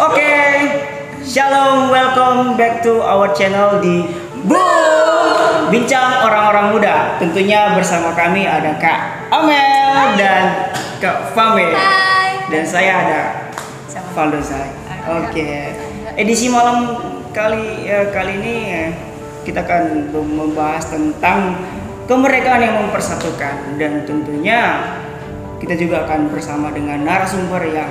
Oke, shalom, welcome back to our channel di Bincang Orang-Orang Muda. Tentunya bersama kami ada Kak Amel dan Kak Fame. Hai. Dan saya ada Valdo Zai. Oke, edisi malam kali ini kita akan membahas tentang kemerdekaan yang mempersatukan, dan tentunya kita juga akan bersama dengan narasumber yang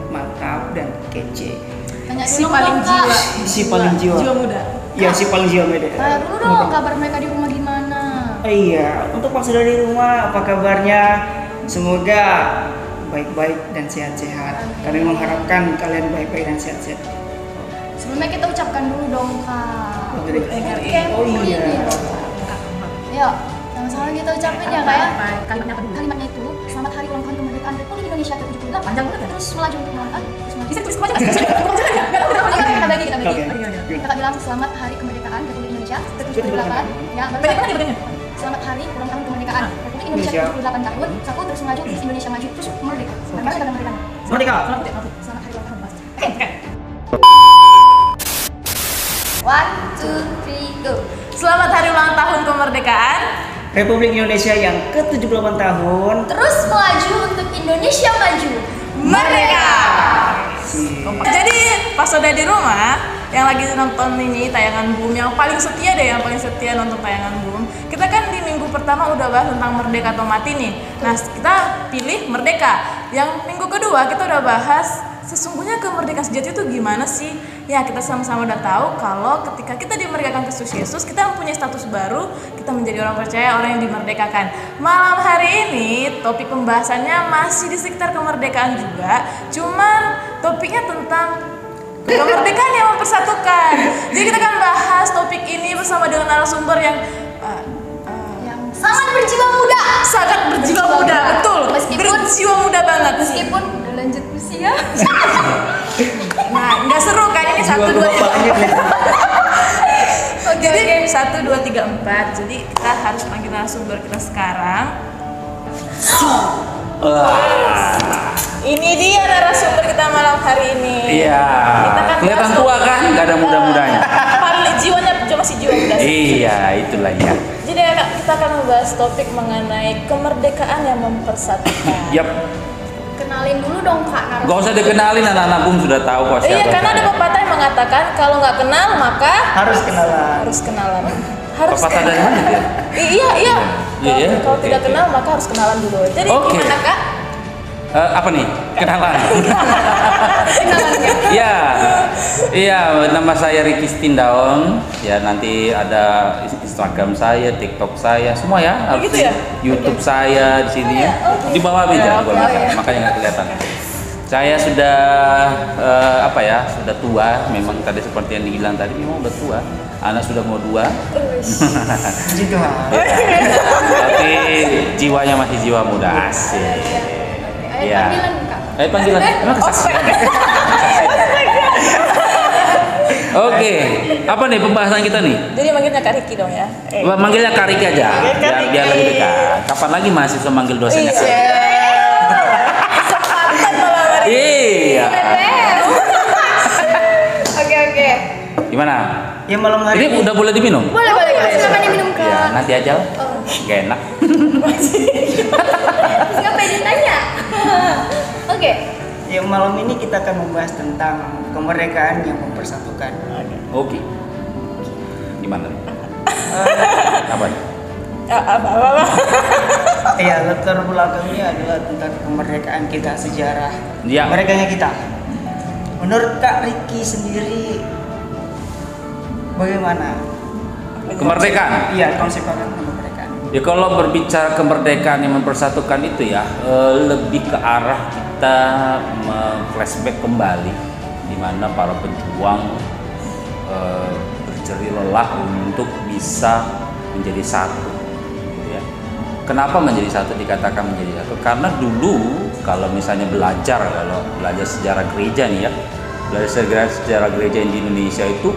mantap dan kece. Tanya Si dulu paling dong, jiwa. Kak. Si paling jiwa. Jiwa muda. Ya, si paling jiwa muda. Tanya dulu dong kabar mereka di rumah gimana. Iya, untuk Pak sudah di rumah, apa kabarnya? Semoga baik-baik dan sehat-sehat. Kami mengharapkan kalian baik-baik dan sehat-sehat. Sebelumnya kita ucapkan dulu dong, Kak. Oh iya. Yuk, sama-sama kita ucapin ya, Kak ya. Kalimatnya apa dulu? Kalimatnya itu, selamat hari ulang tahun kemerdekaan Republik Indonesia ke-78. Panjang banget ya? Terus melaju untuk melangkah. Terus melaju. Bisa tulis semua aja nggak sih? Kita bagi. Oke. Kita bilang selamat hari kemerdekaan Republik Indonesia ke-78. Ya, baru Banyak banget ya. selamat hari ulang tahun kemerdekaan Republik Indonesia ke-78 tahun. Satu terus melaju, terus Indonesia maju, terus merdeka. Sampai kita merdeka. Merdeka. Selamat hari ulang tahun, Mas. Oke. 1, 2, 3, go. Selamat hari ulang tahun kemerdekaan. Republik Indonesia yang ke-78 tahun. Terus melaju untuk Indonesia maju. Merdeka. Si- Jadi pas udah di rumah yang lagi nonton ini tayangan Boom, yang paling setia deh, yang paling setia nonton tayangan Boom. Kita kan di minggu pertama udah bahas tentang merdeka atau mati nih. Nah, kita pilih merdeka. Yang minggu kedua kita udah bahas sesungguhnya kemerdekaan sejati itu gimana sih? Ya, kita sama-sama udah tahu kalau ketika kita dimerdekakan Kristus Yesus, kita mempunyai status baru, kita menjadi orang percaya, orang yang dimerdekakan. Malam hari ini topik pembahasannya masih di sekitar kemerdekaan juga, cuman topiknya tentang kemerdekaan yang mempersatukan. Jadi kita akan bahas topik ini bersama dengan narasumber yang Yang sangat berjiwa muda. sangat berjiwa muda, betul. Meskipun- Berjiwa muda banget. Meskipun udah lanjut usia. Nah, nggak seru kan ini 1 2 3. Jadi 1 2 3 4. Jadi kita harus panggil narasumber kita sekarang. Ini dia narasumber kita malam hari ini. Iya, Kita kan kelihatan bahas tua topik- kan, nggak ada muda-mudanya. Paling jiwanya masih jiwa muda. Iya, itulah ya. Jadi kita akan membahas topik mengenai kemerdekaan yang mempersatukan. Yap, Kenalin dulu dong, Kak. nggak usah dikenalin, anak-anak Bung sudah tahu kok siapa. Iya, karena ada saya. pepatah yang mengatakan kalau nggak kenal maka Harus kenalan. harus kenalan. Harus Pepatah dari mana dia? Iya. Iya, Kalau oke, tidak oke. kenal maka harus kenalan dulu. Jadi Oke. gimana, Kak? Apa nih? Kenalan. Iya, nama saya Ricky Stindaon. Ya, nanti ada Instagram saya, TikTok saya, semua ya. Harus Begitu ya? YouTube saya di sini ya. Di bawah Ya, meja, di bawah oke, meja. oke. Makanya nggak kelihatan. Saya sudah sudah tua. Memang tadi seperti yang dibilang tadi, memang udah tua. Anak sudah mau 2. Juga. Tapi jiwanya masih jiwa muda. Asik. Ayo Iya. panggilan, Kak. Panggilan. Emang kesaksian. Oke, apa nih pembahasan kita nih? Jadi manggilnya Kak Riki dong ya. Manggilnya Kak Riki aja, biar lebih dekat. Kapan lagi mahasiswa manggil dosennya? Kesempatan malam hari. Iya. Oke. Gimana? Ya, malam hari Ini udah boleh diminum? Boleh. Silakan diminum, Kak. Iya, nanti aja lah. Gak enak. Terus ngapain ditanya? Oke. Ya, malam ini kita akan membahas tentang kemerdekaan yang mempersatukan. Oke. Gimana? Apa? Apa? Ya, latar belakangnya adalah tentang kemerdekaan kita, sejarah Ya. kemerdekaannya kita. Menurut Kak Riki sendiri, bagaimana? Kemerdekaan. Iya, konsep kemerdekaan. Ya, kalau berbicara kemerdekaan yang mempersatukan itu ya lebih ke arah kita flashback kembali di mana para pejuang berjerih lelah untuk bisa menjadi satu, gitu ya. Kenapa menjadi satu dikatakan menjadi satu? Karena dulu kalau misalnya kalau belajar sejarah gereja nih ya, belajar sejarah gereja di Indonesia itu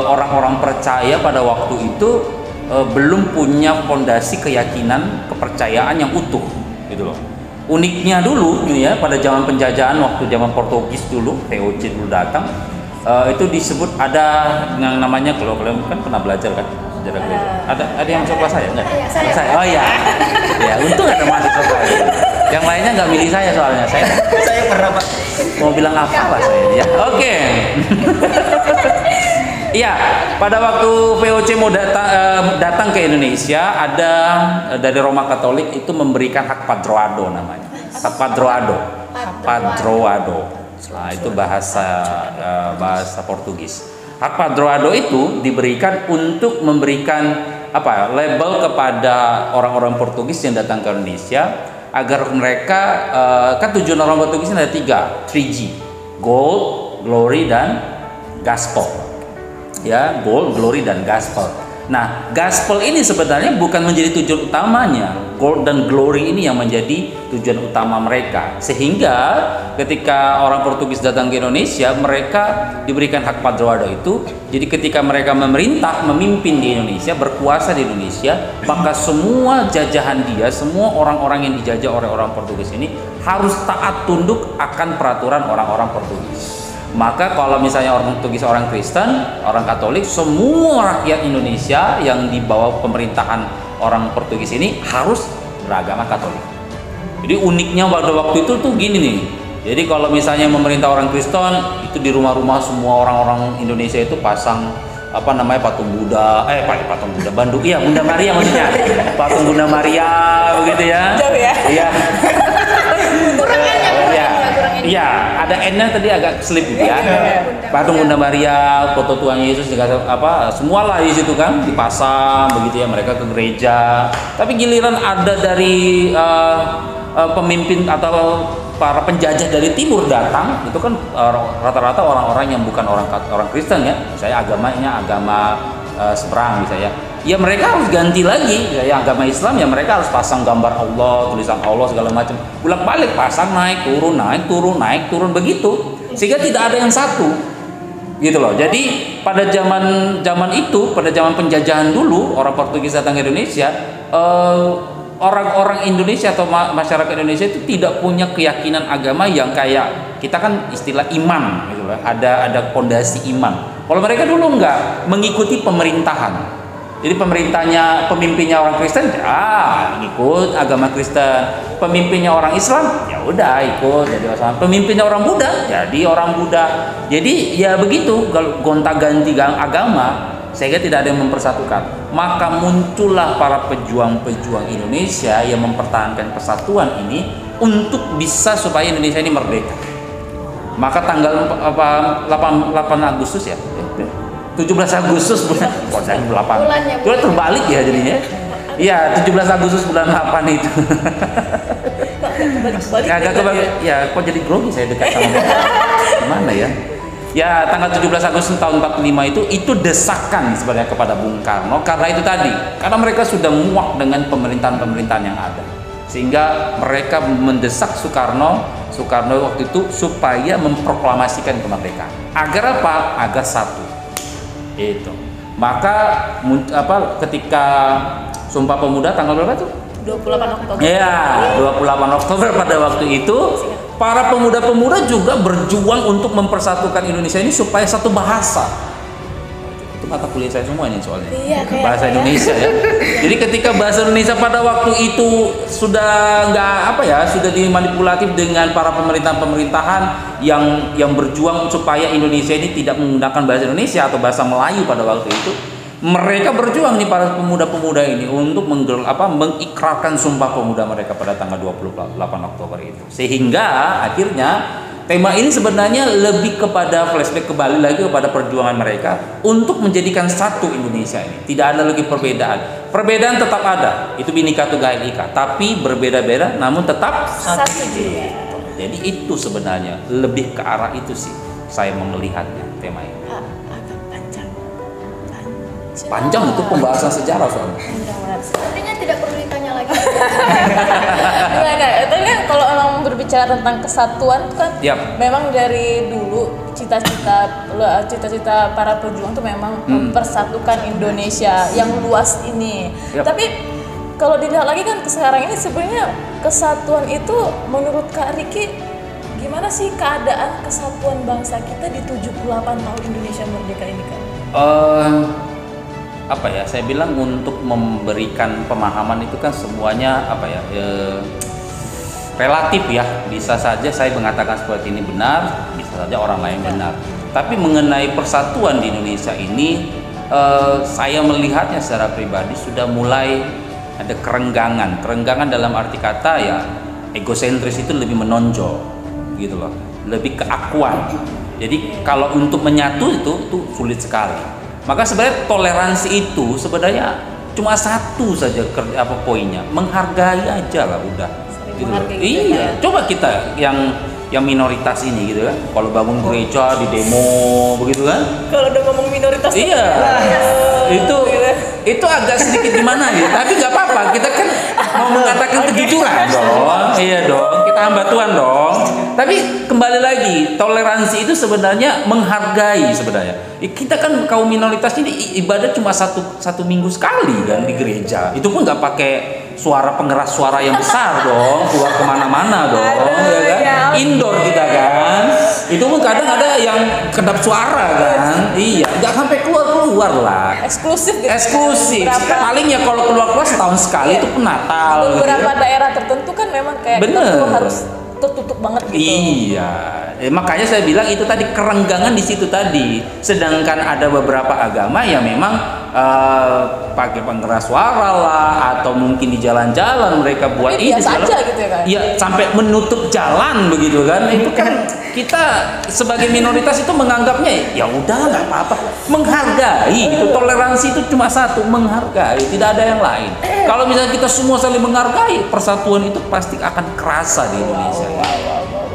orang-orang percaya pada waktu itu belum punya fondasi keyakinan kepercayaan yang utuh gitu loh. uniknya dulu ya, pada zaman penjajahan waktu zaman Portugis dulu, VOC dulu datang, itu disebut ada yang namanya, kalau kalian kan pernah belajar kan sejarah gereja, ada yang masuk kelas saya enggak? Saya, oh iya, ya untung ada mahasiswa saya, yang lainnya nggak milih saya soalnya, saya pernah Pak, mau bilang apa lah saya ya, oke. Iya, pada waktu VOC mau datang ke Indonesia, ada dari Roma Katolik itu memberikan hak padroado namanya. Hak padroado. Nah, itu bahasa Portugis. Hak padroado itu diberikan untuk memberikan label kepada orang-orang Portugis yang datang ke Indonesia, agar mereka kan tujuan orang Portugis ini ada 3G, gold, glory, dan gospel. Ya, gold, glory, dan gospel. Nah, gospel ini sebenarnya bukan menjadi tujuan utamanya. Gold dan glory ini yang menjadi tujuan utama mereka. Sehingga ketika orang Portugis datang ke Indonesia, mereka diberikan hak padroado itu. Jadi ketika mereka memerintah, memimpin di Indonesia, berkuasa di Indonesia, maka semua jajahan dia, semua orang-orang yang dijajah oleh orang Portugis ini harus taat tunduk akan peraturan orang-orang Portugis. Maka kalau misalnya orang Portugis, orang Kristen, orang Katolik, semua rakyat Indonesia yang di bawah pemerintahan orang Portugis ini harus beragama Katolik. Jadi uniknya pada waktu itu tuh gini nih. Jadi kalau misalnya memerintah orang Kristen, itu di rumah-rumah semua orang-orang Indonesia itu pasang patung Buddha, patung Buddha, Bunda Maria maksudnya, patung Bunda Maria begitu ya. Jauh ya? Iya. Iya, ada N-nya tadi agak slip gitu ya. Patung Bunda Maria, foto Tuhan Yesus, semualah di situ kan dipasang begitu ya, mereka ke gereja. Tapi giliran ada dari pemimpin atau para penjajah dari timur datang, itu kan rata-rata orang-orang yang bukan orang Kristen ya. Saya agamanya agama seberang misalnya. Ya mereka harus ganti lagi, ya agama Islam ya mereka harus pasang gambar Allah, tulisan Allah segala macam, bolak-balik pasang, naik turun begitu, sehingga tidak ada yang satu, gitu loh. Jadi pada zaman itu, pada zaman penjajahan dulu, orang Portugis datang ke Indonesia, orang-orang Indonesia atau masyarakat Indonesia itu tidak punya keyakinan agama yang kayak kita kan istilah iman, gitu loh. Ada fondasi iman. Kalau mereka dulu nggak mengikuti pemerintahan. Jadi pemimpinnya orang Kristen, ikut agama Kristen. Pemimpinnya orang Islam, ya udah ikut jadi Islam. Pemimpinnya orang Buddha, jadi orang Buddha. Jadi ya begitu, kalau gonta-ganti agama, sehingga tidak ada yang mempersatukan. Maka muncullah para pejuang-pejuang Indonesia yang mempertahankan persatuan ini untuk bisa supaya Indonesia ini merdeka. Maka tanggal 8 Agustus ya. 17 Agustus bulan 8. Itu terbalik ya jadinya. Iya, 17 Agustus bulan 8 itu. Agak kebalik. Ya, kok jadi grogi saya dekat sama dia. Gimana ya? Ya, tanggal 17 Agustus tahun 45 itu desakan sebenarnya kepada Bung Karno karena itu tadi. Karena mereka sudah muak dengan pemerintahan-pemerintahan yang ada. Sehingga mereka mendesak Soekarno waktu itu supaya memproklamasikan kemerdekaan. Agar apa? Agar satu. Itu. Maka ketika Sumpah Pemuda tanggal berapa tuh? 28 Oktober. Ya, 28 Oktober pada waktu itu para pemuda-pemuda juga berjuang untuk mempersatukan Indonesia ini supaya satu bahasa. Itu mata kuliah saya semua ini soalnya. Iya, bahasa Indonesia ya. Jadi ketika bahasa Indonesia pada waktu itu sudah sudah dimanipulatif dengan para pemerintahan yang berjuang supaya Indonesia ini tidak menggunakan bahasa Indonesia atau bahasa Melayu pada waktu itu. Mereka berjuang nih para pemuda-pemuda ini untuk mengikrarkan Sumpah Pemuda mereka pada tanggal 28 Oktober itu. Sehingga akhirnya tema ini sebenarnya lebih kepada flashback kembali lagi kepada perjuangan mereka untuk menjadikan satu Indonesia ini. Tidak ada lagi perbedaan. Perbedaan tetap ada. Itu Bhinneka Tunggal Ika, tapi berbeda-beda namun tetap satu. Jadi itu sebenarnya lebih ke arah itu sih saya mau melihatnya tema ini. Panjang itu pembahasan sejarah soalnya. Sepertinya tidak perlu ditanya lagi. Enggak. Tapi kan kalau orang berbicara tentang kesatuan itu kan memang dari dulu cita-cita para pejuang itu memang mempersatukan Indonesia yang luas ini. Tapi kalau dilihat lagi kan sekarang ini sebenarnya kesatuan itu menurut Kak Riki gimana sih keadaan kesatuan bangsa kita di 78 tahun Indonesia merdeka ini, Kak? Apa ya, saya bilang untuk memberikan pemahaman itu kan semuanya apa ya, relatif ya. Bisa saja saya mengatakan seperti ini benar, bisa saja orang lain benar. Tapi mengenai persatuan di Indonesia ini, saya melihatnya secara pribadi sudah mulai ada kerenggangan dalam arti kata ya, egosentris itu lebih menonjol gitu loh, lebih keakuan. Jadi kalau untuk menyatu itu sulit sekali. Maka sebenarnya toleransi itu sebenarnya cuma satu saja poinnya, menghargai aja lah udah. Gitu loh. Iya, coba kita yang minoritas ini gitu kan, kalau bangun gereja di demo begitu kan, Kalau udah ngomong minoritas iya, itu agak sedikit gimana ya, tapi nggak apa-apa, kita kan mau mengatakan kejujuran dong, iya dong, kita hamba Tuhan dong. Tapi kembali lagi, toleransi itu sebenarnya menghargai sebenarnya. Kita kan kaum minoritas ini ibadah cuma satu minggu sekali kan di gereja, itu pun nggak pakai suara pengeras suara yang besar dong, keluar kemana-mana dong, ya kan? Indoor kita kan, itu pun kadang ada yang kedap suara kan, iya, nggak sampai keluar lah. eksklusif gitu. Eksklusif, paling ya kalau keluar setahun sekali itu pun Natal. Beberapa gitu. daerah tertentu kan memang kayak Bener. itu harus tertutup banget gitu. Iya, makanya saya bilang itu tadi kerenggangan di situ tadi. Sedangkan ada beberapa agama yang memang pakai pengeras suara lah, atau mungkin di jalan-jalan mereka buat Tapi biasa aja gitu ya kan? Iya, sampai menutup jalan begitu kan. Itu kan kita sebagai minoritas itu menganggapnya ya udah nggak apa-apa, menghargai. Itu toleransi itu cuma satu, menghargai, tidak ada yang lain. Kalau misalnya kita semua saling menghargai, persatuan itu pasti akan kerasa di Indonesia.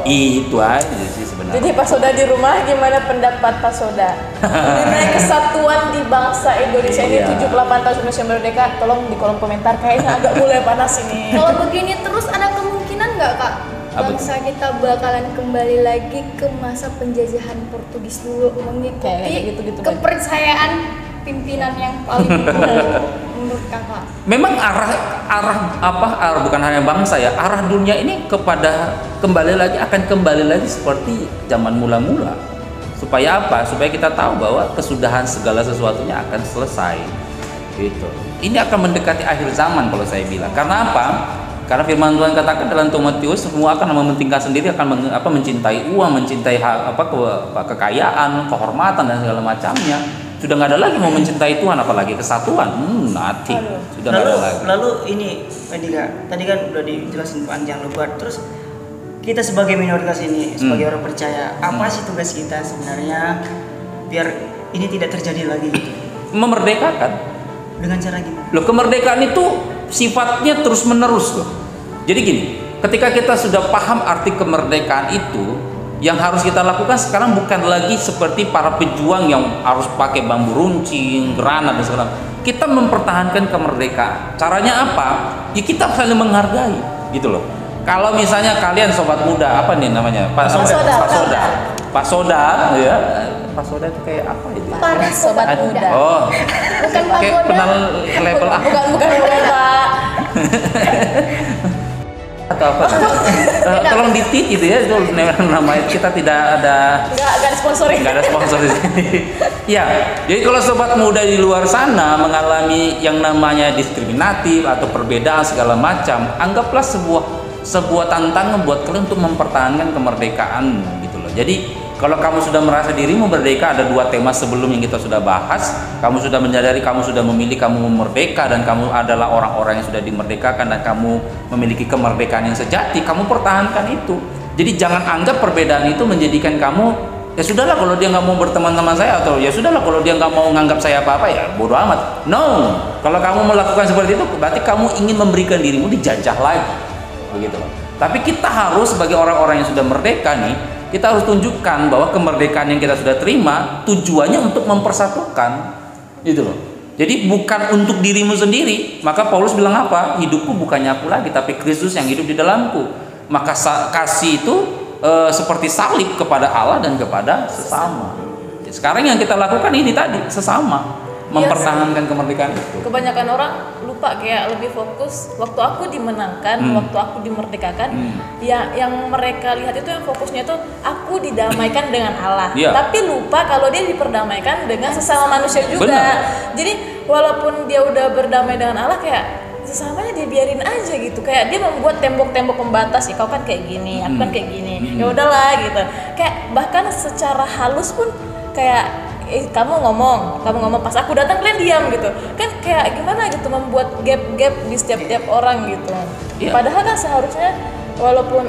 Itu aja sih sebenarnya. Jadi Pak Soda di rumah, gimana pendapat Pak Soda mengenai kesatuan di bangsa Indonesia ini? Iya. 78 tahun Indonesia merdeka? Tolong di kolom komentar, kayaknya agak mulai panas ini. Kalau begini terus ada kemungkinan nggak Kak Apa bangsa kita bakalan kembali lagi ke masa penjajahan Portugis dulu, mengikuti Kayak gitu-gitu banyak. kepercayaan pimpinan yang paling menurut Kakak? Memang arah bukan hanya bangsa ya, arah dunia ini akan kembali lagi seperti zaman mula-mula. Supaya apa? Supaya kita tahu bahwa kesudahan segala sesuatunya akan selesai. Gitu. Ini akan mendekati akhir zaman kalau saya bilang. Karena apa? Karena firman Tuhan katakan dalam Timotius, semua akan mementingkan sendiri, akan mencintai uang, mencintai kekayaan, kehormatan dan segala macamnya. Sudah nggak ada lagi mau mencintai Tuhan, apalagi kesatuan. Nanti sudah nggak ada lagi. Lalu ini tadi kan udah dijelasin panjang lebar. Terus kita sebagai minoritas ini, sebagai orang percaya, apa sih tugas kita sebenarnya biar ini tidak terjadi lagi? Memerdekakan. Dengan cara gimana? Loh, kemerdekaan itu sifatnya terus menerus loh. Jadi gini, ketika kita sudah paham arti kemerdekaan itu, yang harus kita lakukan sekarang bukan lagi seperti para pejuang yang harus pakai bambu runcing, granat dan segala. Kita mempertahankan kemerdekaan. Caranya apa? Ya kita saling menghargai, gitu loh. Kalau misalnya kalian sobat muda, apa nih namanya? Pak Soda, ya. Pak Soda itu kayak apa itu? Para sobat muda. Oh, Bukan Pak kayak Soda. kenal level A. Bukan Pak. Atau apa? Tolong ditit gitu ya, itu namanya, kita tidak ada Nggak sponsorin. nggak ada sponsor di sini. Ya, jadi kalau sobat muda di luar sana mengalami yang namanya diskriminatif atau perbedaan segala macam, anggaplah sebuah tantangan buat kalian untuk mempertahankan kemerdekaan gitu loh. Jadi kalau kamu sudah merasa dirimu merdeka, ada dua tema sebelum yang kita sudah bahas. Kamu sudah menyadari kamu sudah memilih kamu merdeka dan kamu adalah orang-orang yang sudah dimerdekakan dan kamu memiliki kemerdekaan yang sejati, kamu pertahankan itu. Jadi jangan anggap perbedaan itu menjadikan kamu ya sudahlah kalau dia nggak mau berteman sama saya, atau ya sudahlah kalau dia nggak mau nganggap saya apa-apa, ya bodoh amat. No, kalau kamu melakukan seperti itu berarti kamu ingin memberikan dirimu dijajah lagi, begitu loh. Tapi kita harus sebagai orang-orang yang sudah merdeka nih, kita harus tunjukkan bahwa kemerdekaan yang kita sudah terima tujuannya untuk mempersatukan, gitu loh. Jadi bukan untuk dirimu sendiri. Maka Paulus bilang apa? Hidupku bukannya aku lagi, tapi Kristus yang hidup di dalamku. Maka kasih itu seperti salib kepada Allah dan kepada sesama. Sekarang yang kita lakukan ini tadi, sesama. mempertahankan kemerdekaan itu. Kebanyakan orang lupa, kayak lebih fokus waktu aku dimenangkan, waktu aku dimerdekakan. Yang mereka lihat itu yang fokusnya itu aku didamaikan dengan Allah. Tapi lupa kalau dia diperdamaikan dengan sesama manusia juga. Benar. Jadi walaupun dia udah berdamai dengan Allah, kayak sesamanya dia biarin aja gitu. Kayak dia membuat tembok-tembok pembatas, kau kan kayak gini, aku kan kayak gini. Ya udahlah gitu. Kayak bahkan secara halus pun kayak kamu ngomong pas aku datang kalian diam gitu kan, kayak gimana gitu, membuat gap di setiap orang gitu. Padahal kan seharusnya walaupun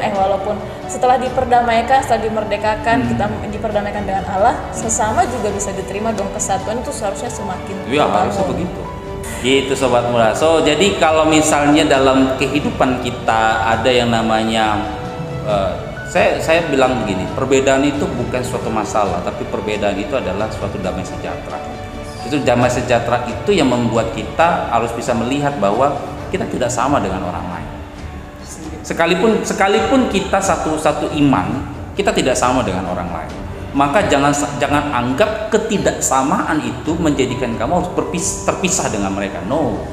setelah diperdamaikan, setelah dimerdekakan, kita diperdamaikan dengan Allah, sesama juga bisa diterima dong, kesatuan itu seharusnya semakin harusnya begitu gitu Sobat Muda. So jadi kalau misalnya dalam kehidupan kita ada yang namanya saya bilang begini, perbedaan itu bukan suatu masalah, tapi perbedaan itu adalah suatu damai sejahtera. Itu damai sejahtera itu yang membuat kita harus bisa melihat bahwa kita tidak sama dengan orang lain. Sekalipun kita satu iman, kita tidak sama dengan orang lain. Maka jangan anggap ketidaksamaan itu menjadikan kamu harus terpisah dengan mereka. No,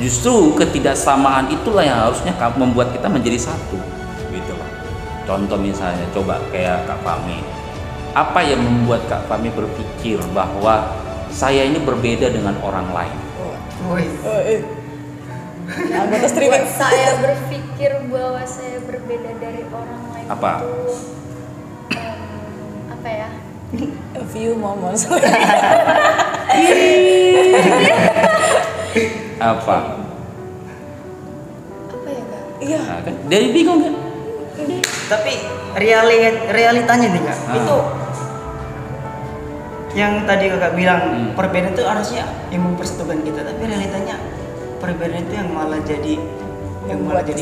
justru ketidaksamaan itulah yang harusnya membuat kita menjadi satu. Gitu loh. Contoh misalnya, coba kayak Kak Fahmi. Apa yang membuat Kak Fahmi berpikir bahwa saya ini berbeda dengan orang lain? Anggota streaming. Saya berpikir bahwa saya berbeda dari orang lain. Apa? Itu, apa ya? A few moments. Apa? Apa ya, Kak? Iya. Nah, kan? Dia bingung kan? Tapi realitanya nih Kak, itu yang tadi Kakak bilang perbedaan itu harusnya yang mempersatukan kita, tapi realitanya perbedaan itu yang malah jadi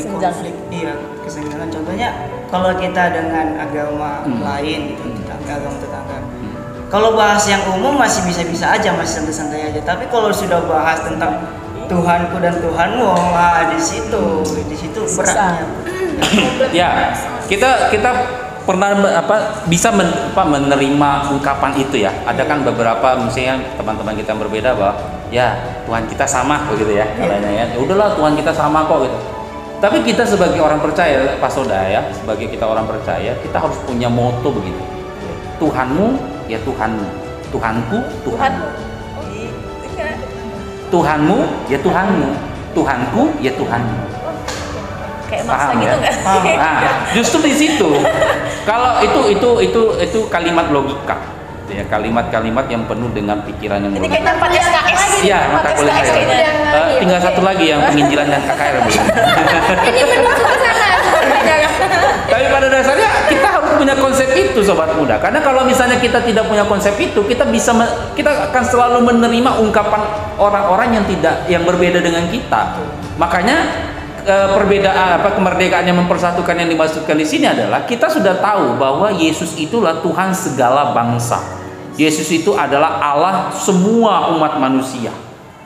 konflik, kesenjangan. Contohnya kalau kita dengan agama lain gitu, agama tetangga. Kalau bahas yang umum masih bisa-bisa aja, masih santai-santai aja. Tapi kalau sudah bahas tentang Tuhanku dan Tuhanmu, di situ beratnya. Ya, kita pernah bisa menerima ungkapan itu ya. Ada kan beberapa misalnya teman-teman kita yang berbeda bahwa ya Tuhan kita sama begitu ya katanya ya. Udahlah Tuhan kita sama kok gitu. Tapi kita sebagai orang percaya, Pak Soda ya, sebagai kita orang percaya, kita harus punya moto begitu. Tuhanmu ya Tuhanmu, Tuhanku Tuhanmu. Tuhanmu ya Tuhanmu, Tuhanku ya Tuhanmu. Kayak maksa gitu nggak? Nah, justru di situ. Kalau itu kalimat logika, ya, kalimat-kalimat yang penuh dengan pikiran yang Ini logika. kayak tempat SKS. Iya, maka boleh saya. Tinggal satu lagi yang penginjilan dan KKR belum. Ini benar ke sana. Tapi pada dasarnya kita harus punya konsep itu Sobat Muda. Karena kalau misalnya kita tidak punya konsep itu, kita akan selalu menerima ungkapan orang-orang yang berbeda dengan kita. Makanya perbedaan kemerdekaan yang mempersatukan yang dimaksudkan di sini adalah kita sudah tahu bahwa Yesus itulah Tuhan segala bangsa. Yesus itu adalah Allah semua umat manusia,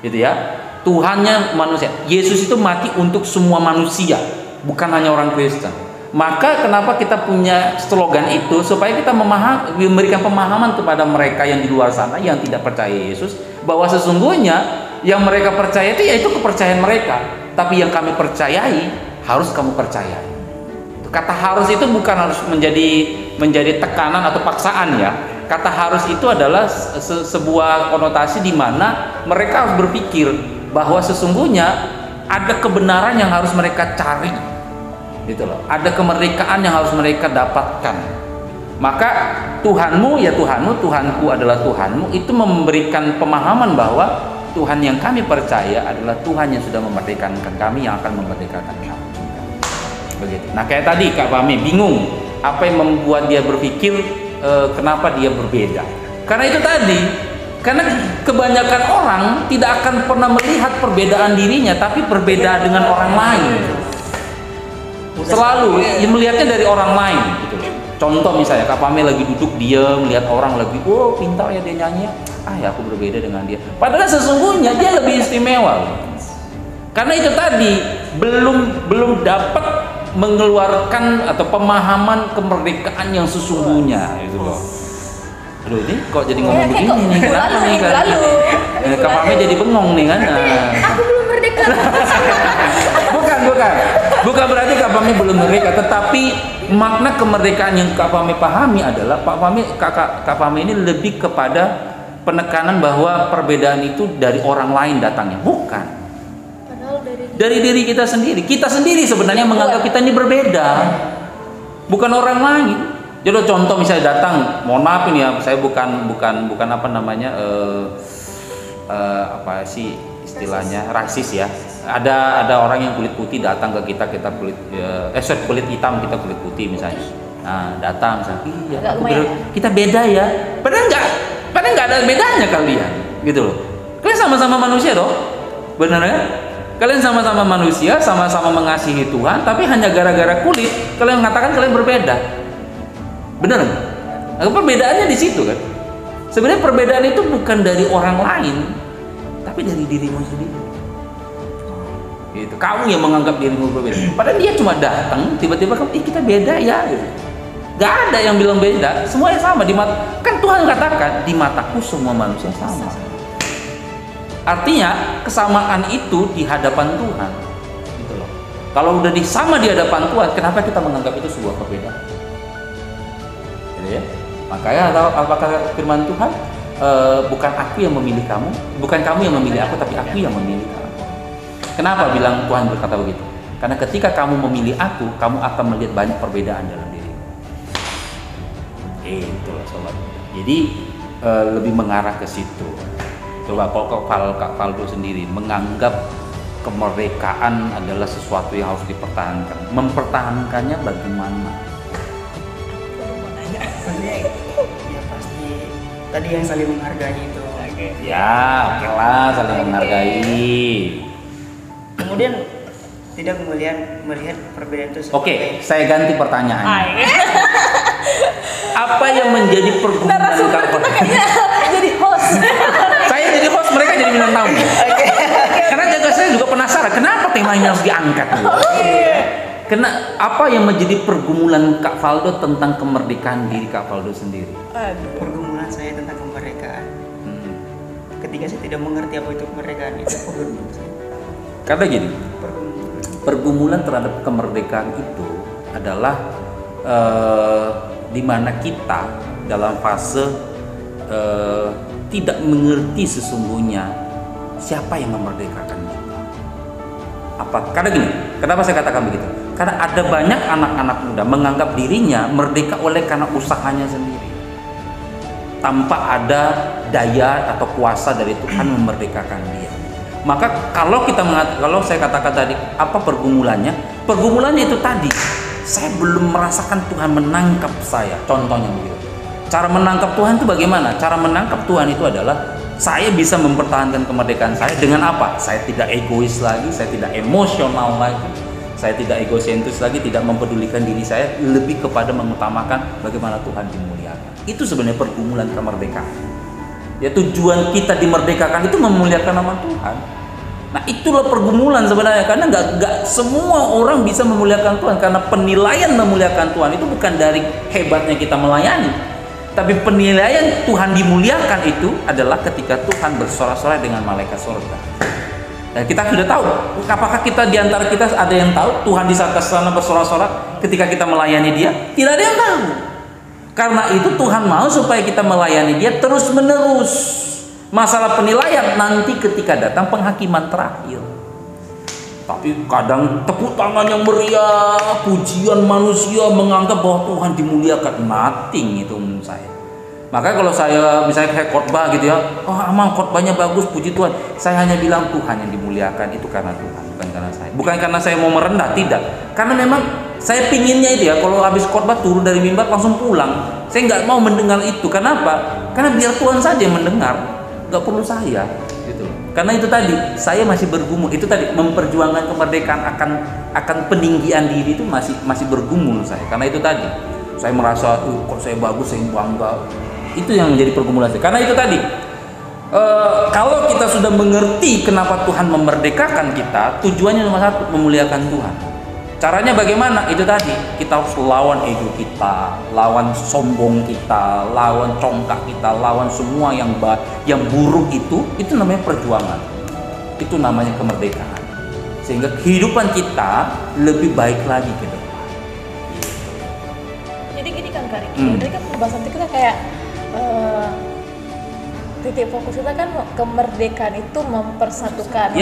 gitu ya. Tuhannya manusia. Yesus itu mati untuk semua manusia, bukan hanya orang Kristen. Maka kenapa kita punya slogan itu, supaya kita memberikan pemahaman kepada mereka yang di luar sana yang tidak percaya Yesus, bahwa sesungguhnya yang mereka percaya itu yaitu kepercayaan mereka. Tapi yang kami percayai harus kamu percayai. Kata harus itu bukan harus menjadi tekanan atau paksaan ya. Kata harus itu adalah sebuah konotasi di mana mereka harus berpikir bahwa sesungguhnya ada kebenaran yang harus mereka cari. Gitu loh. Ada kemerdekaan yang harus mereka dapatkan. Maka Tuhanmu ya Tuhanmu, Tuhanku adalah Tuhanmu, itu memberikan pemahaman bahwa Tuhan yang kami percaya adalah Tuhan yang sudah memerdekakan kami, yang akan memerdekakan kami. Begitu. Nah kayak tadi Kak Fahmi bingung apa yang membuat dia berpikir kenapa dia berbeda. Karena itu tadi, karena kebanyakan orang tidak akan pernah melihat perbedaan dirinya, tapi perbedaan dengan orang lain. Selalu melihatnya dari orang lain. Gitu. Contoh misalnya Kak Fahmi lagi duduk diam, melihat orang lagi, oh pintar ya dia nyanyi. Ya aku berbeda dengan dia. Padahal sesungguhnya dia lebih istimewa. Karena itu tadi belum dapat mengeluarkan atau pemahaman kemerdekaan yang sesungguhnya itu loh. Aduh, ini kok jadi ngomong Kok begini nih? minggu Kenapa lalu, nih? minggu lalu. Kak Fahmi jadi bengong nih kan? Aku belum merdeka. Bukan berarti Kak Fahmi belum merdeka, tetapi makna kemerdekaan yang Kak Fahmi pahami adalah Kak Fahmi ini lebih kepada penekanan bahwa perbedaan itu dari orang lain datangnya, bukan. Padahal Dari diri kita sendiri. Kita sendiri sebenarnya menganggap kita ini berbeda, bukan orang lain. Jadi contoh misalnya datang, mohon maaf ini ya, saya bukan apa namanya apa sih istilahnya rasis ya. Ada orang yang kulit putih datang ke kita kulit kulit hitam, kita kulit putih misalnya. Nah datang misalnya, iya, kita beda ya. Padahal nggak ada bedanya kalian, gitu loh. Kalian sama-sama manusia toh, benar kan? Kalian sama-sama manusia, sama-sama mengasihi Tuhan, tapi hanya gara-gara kulit kalian mengatakan kalian berbeda. Benar nggak? Nah, perbedaannya di situ kan. Sebenarnya perbedaan itu bukan dari orang lain, tapi dari dirimu sendiri. Gitu. Kamu yang menganggap dirimu berbeda. Padahal dia cuma datang, tiba-tiba kamu, kita beda ya. Gitu. Gak ada yang bilang beda, semuanya sama di mata. Kan Tuhan katakan di mataku semua manusia sama. Artinya kesamaan itu di hadapan Tuhan. Gitu loh. Kalau udah sama di hadapan Tuhan, kenapa kita menganggap itu sebuah perbedaan? Ya. Makanya apakah firman Tuhan bukan aku yang memilih kamu, bukan kamu yang memilih aku, tapi aku yang memilih kamu. Kenapa bilang Tuhan berkata begitu? Karena ketika kamu memilih aku, kamu akan melihat banyak perbedaan dalam dirimu. Itu loh sobat. Jadi lebih mengarah ke situ. Coba kalau Kak Faldo sendiri menganggap kemerdekaan adalah sesuatu yang harus dipertahankan. Mempertahankannya bagaimana? Ya pasti tadi yang saling menghargai itu. Ya, oke lah, saling menghargai. Kemudian tidak melihat perbedaan itu. Oke, saya ganti pertanyaannya. Apa yang menjadi pergumulan Kak Faldo? Jadi host. Saya jadi host, mereka jadi bintang tamu. Karena saya juga penasaran, kenapa temanya harus diangkat? Karena apa yang menjadi pergumulan Kak Faldo tentang kemerdekaan diri Kak Faldo sendiri? Pergumulan saya tentang kemerdekaan. Ketika saya tidak mengerti apa itu kemerdekaan, itu pergumulan saya. Karena gini, pergumulan terhadap kemerdekaan itu adalah di mana kita dalam fase tidak mengerti sesungguhnya siapa yang memerdekakan kita. Karena gini, kenapa saya katakan begitu? Karena ada banyak anak-anak muda menganggap dirinya merdeka oleh karena usahanya sendiri, tanpa ada daya atau kuasa dari Tuhan memerdekakan dia. Maka kalau saya katakan tadi apa pergumulannya? Pergumulannya itu tadi, saya belum merasakan Tuhan menangkap saya. Contohnya begitu. Cara menangkap Tuhan itu bagaimana? Cara menangkap Tuhan itu adalah saya bisa mempertahankan kemerdekaan saya dengan apa? Saya tidak egois lagi, saya tidak emosional lagi, saya tidak egosentris lagi, tidak mempedulikan diri saya, lebih kepada mengutamakan bagaimana Tuhan dimuliakan. Itu sebenarnya pergumulan kemerdekaan. Ya, tujuan kita dimerdekakan itu memuliakan nama Tuhan. Nah, itulah pergumulan sebenarnya, karena nggak semua orang bisa memuliakan Tuhan, karena penilaian memuliakan Tuhan itu bukan dari hebatnya kita melayani, tapi penilaian Tuhan dimuliakan itu adalah ketika Tuhan bersorak-sorai dengan malaikat surga. Dan kita sudah tahu, apakah kita di antara kita ada yang tahu Tuhan di sana bersorak-sorak ketika kita melayani Dia? Tidak ada yang tahu. Karena itu Tuhan mau supaya kita melayani Dia terus-menerus. Masalah penilaian nanti ketika datang penghakiman terakhir. Tapi kadang tepuk tangan yang meriah, pujian manusia menganggap bahwa Tuhan dimuliakan, nothing itu menurut saya. Maka kalau saya misalnya kayak khotbah gitu ya, oh emang khotbahnya bagus, puji Tuhan. Saya hanya bilang Tuhan yang dimuliakan, itu karena Tuhan, bukan karena saya. Bukan karena saya mau merendah, tidak. Karena memang saya pinginnya itu ya, kalau habis khotbah turun dari mimbar langsung pulang. Saya nggak mau mendengar itu. Kenapa? Karena biar Tuhan saja yang mendengar, nggak perlu saya. Gitu. Karena itu tadi, saya masih bergumul. Itu tadi memperjuangkan kemerdekaan akan peninggian diri itu masih bergumul saya. Karena itu tadi, saya merasa kok saya bagus, saya bangga. Itu yang menjadi pergumulan saya. Karena itu tadi, kalau kita sudah mengerti kenapa Tuhan memerdekakan kita, tujuannya nomor satu memuliakan Tuhan. Caranya bagaimana? Itu tadi, kita harus lawan ego kita, lawan sombong kita, lawan congkak kita, lawan semua yang buruk itu namanya perjuangan. Itu namanya kemerdekaan. Sehingga kehidupan kita lebih baik lagi ke depan. Jadi gini kan Kak Riki, tadi kan pembahasan kita kayak titik fokus kita kan kemerdekaan itu mempersatukan.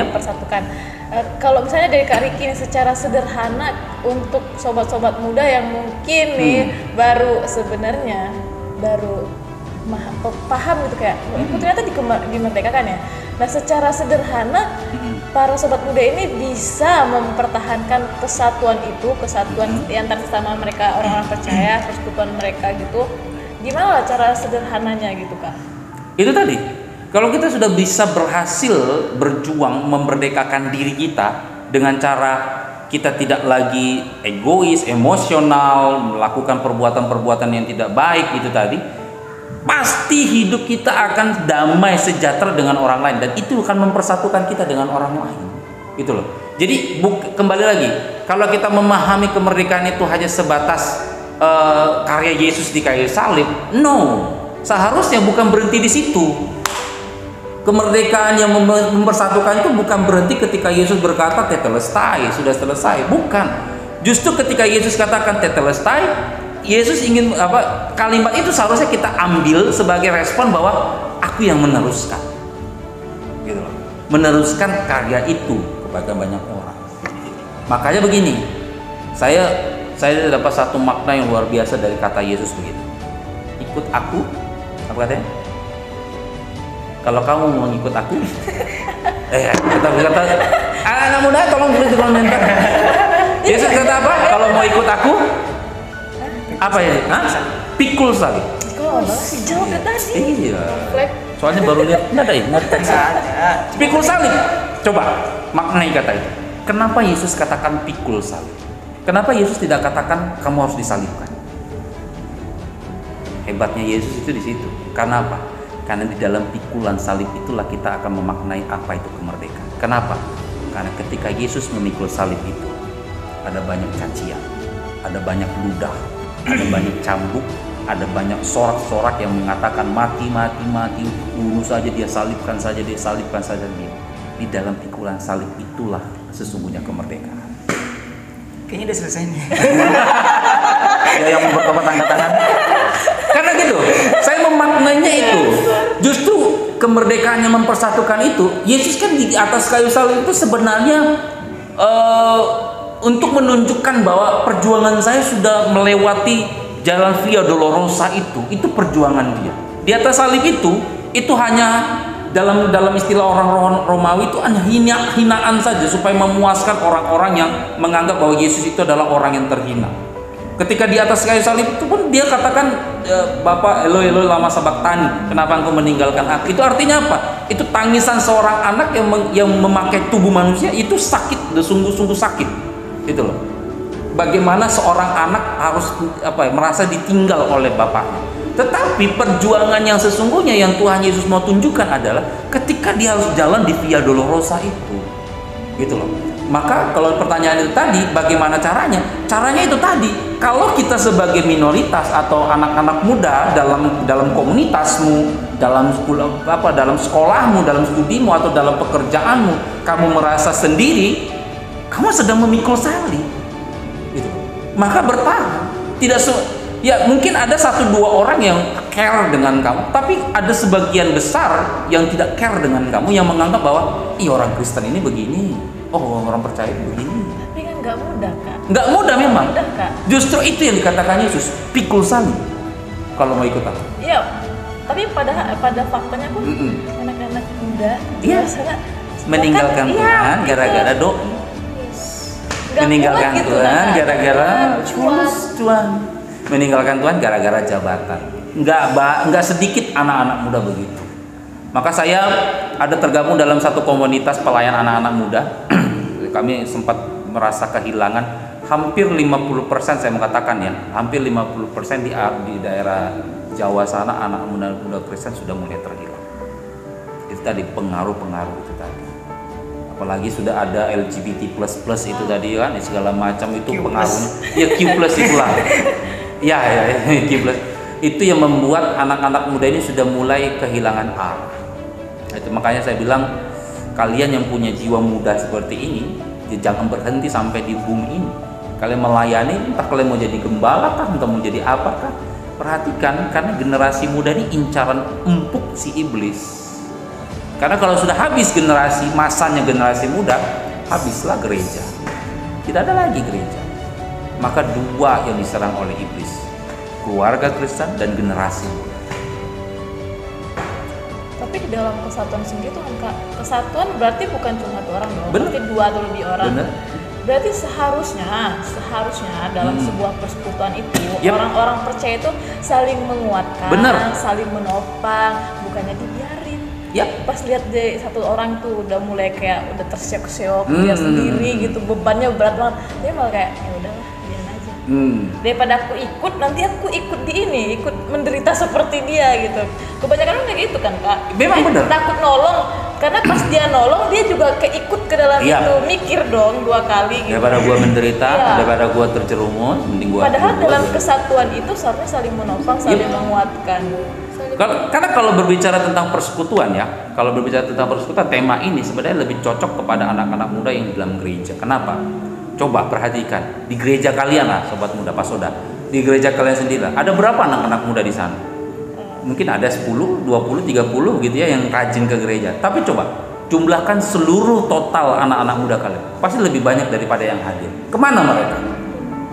Kalau misalnya dari Kak Riki secara sederhana untuk sobat-sobat muda yang mungkin nih baru paham gitu kayak itu ternyata dimerdekakan ya. Nah secara sederhana para sobat muda ini bisa mempertahankan kesatuan yang tersama mereka orang-orang percaya, persekutuan mereka gitu. Gimana lah cara sederhananya gitu Kak? Itu tadi, kalau kita sudah bisa berhasil berjuang memerdekakan diri kita dengan cara kita tidak lagi egois, emosional, melakukan perbuatan-perbuatan yang tidak baik itu tadi, pasti hidup kita akan damai sejahtera dengan orang lain, dan itu akan mempersatukan kita dengan orang lain. Gitu loh. Jadi kembali lagi, kalau kita memahami kemerdekaan itu hanya sebatas karya Yesus di kayu salib, no. Seharusnya bukan berhenti di situ. Kemerdekaan yang mempersatukan itu bukan berhenti ketika Yesus berkata tetelestai, sudah selesai. Bukan. Justru ketika Yesus katakan tetelestai, Yesus ingin kalimat itu seharusnya kita ambil sebagai respon bahwa aku yang meneruskan. Gitu loh. Meneruskan karya itu kepada banyak orang. Makanya begini. Saya dapat satu makna yang luar biasa dari kata Yesus begitu. Ikut aku. Apa katanya? Kalau kamu mau ikut aku, kata anak muda tolong tulis di komentar. Yesus kata apa? Kalau mau ikut aku, apa ya? Pikul salib. Jawab tadi. Iya. Soalnya baru lihat nggak ada teks. Pikul salib. Coba maknai kata itu. Kenapa Yesus katakan pikul salib? Kenapa Yesus tidak katakan kamu harus disalibkan? Hebatnya Yesus itu di situ. Karena apa? Karena di dalam pikulan salib itulah kita akan memaknai apa itu kemerdekaan. Kenapa? Karena ketika Yesus memikul salib itu, ada banyak cacian, ada banyak ludah, ada banyak cambuk, ada banyak sorak-sorak yang mengatakan mati, bunuh saja dia, salibkan saja dia. Di dalam pikulan salib itulah sesungguhnya kemerdekaan. Kayaknya udah selesai nih. Ya yang bertobat angkat tangan. Karena gitu, saya memaknainya itu. Justru kemerdekaan yang mempersatukan itu, Yesus kan di atas kayu salib itu sebenarnya untuk menunjukkan bahwa perjuangan saya sudah melewati jalan Via Dolorosa itu perjuangan dia. Di atas salib itu hanya dalam istilah orang Romawi itu hanya hinaan saja supaya memuaskan orang-orang yang menganggap bahwa Yesus itu adalah orang yang terhina. Ketika di atas kayu salib itu pun dia katakan Bapa Eloi Eloi lama sabaktani, kenapa engkau meninggalkan aku? Itu artinya apa? Itu tangisan seorang anak yang memakai tubuh manusia itu sakit, sungguh-sungguh sakit. Itu loh. Bagaimana seorang anak harus merasa ditinggal oleh bapaknya. Tetapi perjuangan yang sesungguhnya yang Tuhan Yesus mau tunjukkan adalah ketika dia harus jalan di Via Dolorosa itu. Gitu loh. Maka kalau pertanyaan itu tadi, bagaimana caranya? Caranya itu tadi. Kalau kita sebagai minoritas atau anak-anak muda dalam komunitasmu, dalam sekolahmu, dalam studimu atau dalam pekerjaanmu, kamu merasa sendiri, kamu sedang memikul salib. Gitu. Maka bertahan. Ya mungkin ada 1-2 orang yang care dengan kamu, tapi ada sebagian besar yang tidak care dengan kamu, yang menganggap bahwa orang Kristen ini begini, orang percaya begini. Tapi kan nggak mudah Kak. Nggak mudah memang. Mudah, Kak. Justru itu yang dikatakan Yesus, pikul salib. Kalau mau ikut aku. Iya. Tapi pada faktanya pun anak-anak muda biasanya meninggalkan Tuhan gara-gara doa. Meninggalkan gitu, Tuhan kan? gara-gara cuan. Meninggalkan Tuhan gara-gara jabatan. Enggak sedikit anak-anak muda begitu. Maka saya ada tergabung dalam satu komunitas pelayan anak-anak muda. Kami sempat merasa kehilangan hampir 50%, saya mengatakan ya, hampir 50% di daerah Jawa sana anak muda Kristen sudah mulai terhilang. Itu tadi pengaruh itu tadi. apalagi sudah ada LGBT plus itu tadi kan, segala macam itu Q+. pengaruhnya. Ya Q+ itulah. ya Q+. Itu yang membuat anak-anak muda ini sudah mulai kehilangan arah. Itu makanya saya bilang kalian yang punya jiwa muda seperti ini, jangan berhenti sampai di bumi ini. Kalian melayani, entah kalian mau jadi gembala kah, entah mau jadi apakah. Perhatikan, karena generasi muda ini incaran empuk si iblis. Karena kalau sudah habis masanya generasi muda, habislah gereja. Tidak ada lagi gereja. Maka dua yang diserang oleh iblis, keluarga Kristen dan generasi muda. Tapi di dalam kesatuan sendiri tuh Kak, kesatuan berarti bukan cuma satu orang dong, Bener. berarti 2 atau lebih orang. Bener. Berarti seharusnya dalam sebuah persekutuan itu Yep. orang-orang percaya itu saling menguatkan, Bener. saling menopang, bukannya dibiarin. Ya. Pas lihat deh satu orang tuh udah mulai kayak udah terseok-seok dia sendiri gitu, bebannya berat banget, dia malah kayak ya udahlah biarin aja. Daripada aku ikut, nanti aku ikut ikut menderita seperti dia gitu. Kebanyakan orang kayak gitu kan Kak. Memang bener. Takut nolong, karena pas dia nolong dia juga keikut ke dalam Iya. itu, mikir dong 2 kali gitu. Daripada gua menderita, Iya. daripada gua terjerumus, mending gua. Padahal gua- dalam kesatuan itu seharusnya saling menopang, saling Iya. menguatkan. Karena kalau berbicara tentang persekutuan ya, kalau berbicara tentang persekutuan, tema ini sebenarnya lebih cocok kepada anak-anak muda yang di dalam gereja. Kenapa? Coba perhatikan di gereja kalian lah, sobat muda, pasoda. Di gereja kalian sendiri lah, ada berapa anak-anak muda di sana? Mungkin ada 10, 20, 30 gitu ya yang rajin ke gereja. Tapi coba jumlahkan seluruh total anak-anak muda kalian, pasti lebih banyak daripada yang hadir. Kemana mereka?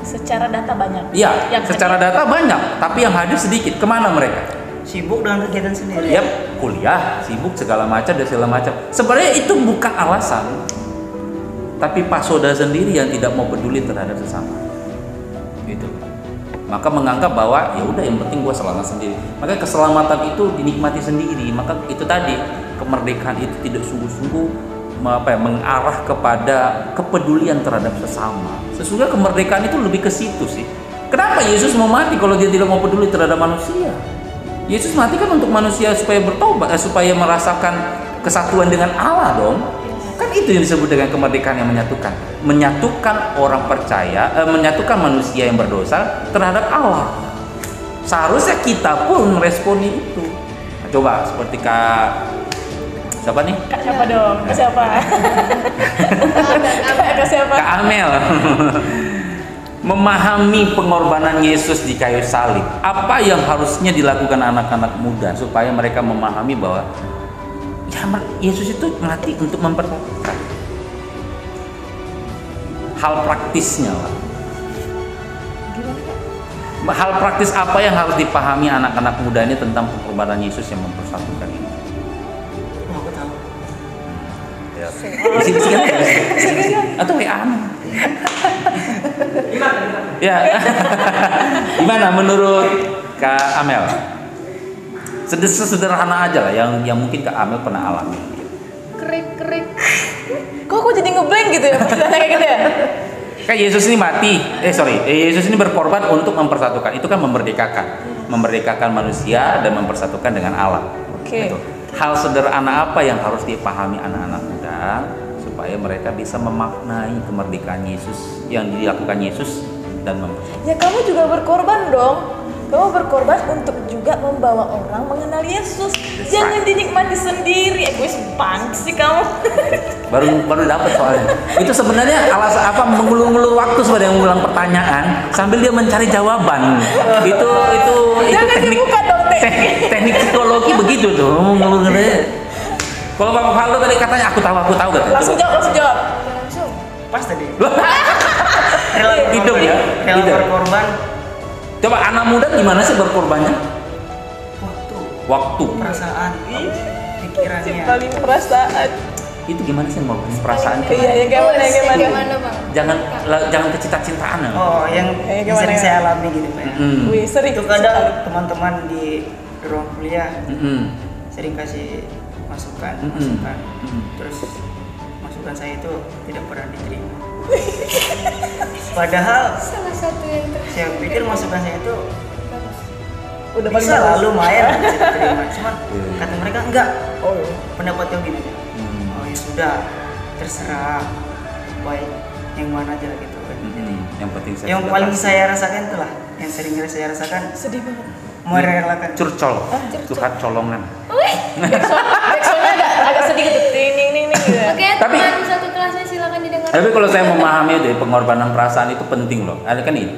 Secara data banyak. Iya, Yang secara hadir. data banyak, tapi yang hadir sedikit. Kemana mereka? Sibuk dengan kegiatan sendiri. Yap, kuliah, sibuk segala macam dan segala macam. Sebenarnya itu bukan alasan, tapi pasoda sendiri yang tidak mau peduli terhadap sesama. Gitu. Maka menganggap bahwa ya udah yang penting gua selamat sendiri. Maka keselamatan itu dinikmati sendiri. Maka itu tadi kemerdekaan itu tidak sungguh-sungguh mengarah kepada kepedulian terhadap sesama. Sesungguhnya kemerdekaan itu lebih ke situ sih. Kenapa Yesus mau mati kalau dia tidak mau peduli terhadap manusia? Yesus mati kan untuk manusia supaya bertobat, supaya merasakan kesatuan dengan Allah dong. Kan itu yang disebut dengan kemerdekaan yang menyatukan orang percaya, menyatukan manusia yang berdosa terhadap Allah. Seharusnya kita pun meresponi itu. Nah, coba seperti siapa nih? Kak siapa dong? Kak siapa? Kak siapa? Kak Amel. Memahami pengorbanan Yesus di kayu salib. Apa yang harusnya dilakukan anak-anak muda supaya mereka memahami bahwa ya Yesus itu mati untuk mempersatukan. Hal praktisnya lah. Hal praktis apa yang harus dipahami anak-anak muda ini tentang pengorbanan Yesus yang mempersatukan ini? Oh, aku tahu. Ya. Atau WA. Ya. Gimana menurut Kak Amel? Sederhana aja lah yang mungkin Kak Amel pernah alami. Krik. Kok aku jadi ngeblank gitu ya? Kayak gitu ya? Kayak Yesus ini mati, Yesus ini berkorban untuk mempersatukan. Itu kan memerdekakan manusia dan mempersatukan dengan Allah. Oke. Gitu. Hal sederhana apa yang harus dipahami anak-anak muda supaya mereka bisa memaknai kemerdekaan Yesus yang dilakukan Yesus dan mempersatukan. Ya kamu juga berkorban dong. Kamu berkorban untuk juga membawa orang mengenal Yesus. Jangan dinikmati sendiri. Egois banget sih kamu. baru dapat soalnya. Itu sebenarnya alasan apa mengulur-ulur waktu sebenarnya mengulang pertanyaan sambil dia mencari jawaban. Itu Jangan teknik dibuka dong, teknik psikologi begitu tuh mengulur-ulur. Kalau Bang Faldo tadi katanya aku tahu katanya. Langsung jawab. Langsung. Pas tadi. Hidup ya, Rela hidup. berkorban. Coba anak muda gimana sih berkorbannya? Waktu. Perasaan, pikirannya. Paling perasaan. Itu gimana sih mau perasaan? Iya, yang gimana? Gimana bang? Jangan ke cinta-cintaan. Oh, yang Gimana? sering saya alami gitu Pak. Wih, sering. Itu kadang teman-teman di ruang kuliah Mm-mm. sering kasih masukan, Mm-mm. terus masukan saya itu tidak pernah diterima. Padahal Salah satu yang saya pikir masukan saya itu bagus. Udah paling bisa bagus. lah lumayan bisa diterima. Cuman kata mereka enggak. Oh, iya. Pendapatnya gini. Oh ya sudah, terserah baik yang mana aja lah gitu kan. Yang penting saya Yang sudah paling kasih. saya rasakan itulah, yang sering saya rasakan Sedih banget. merelakan. Curcol, curcol. curhat colongan. Backsoundnya agak sedih gitu, ting ting ting ting gitu. Oke, Tapi- teman satu kelasnya silakan didengar. Tapi kalau saya memahami deh, pengorbanan perasaan itu penting loh. Ada kan ini,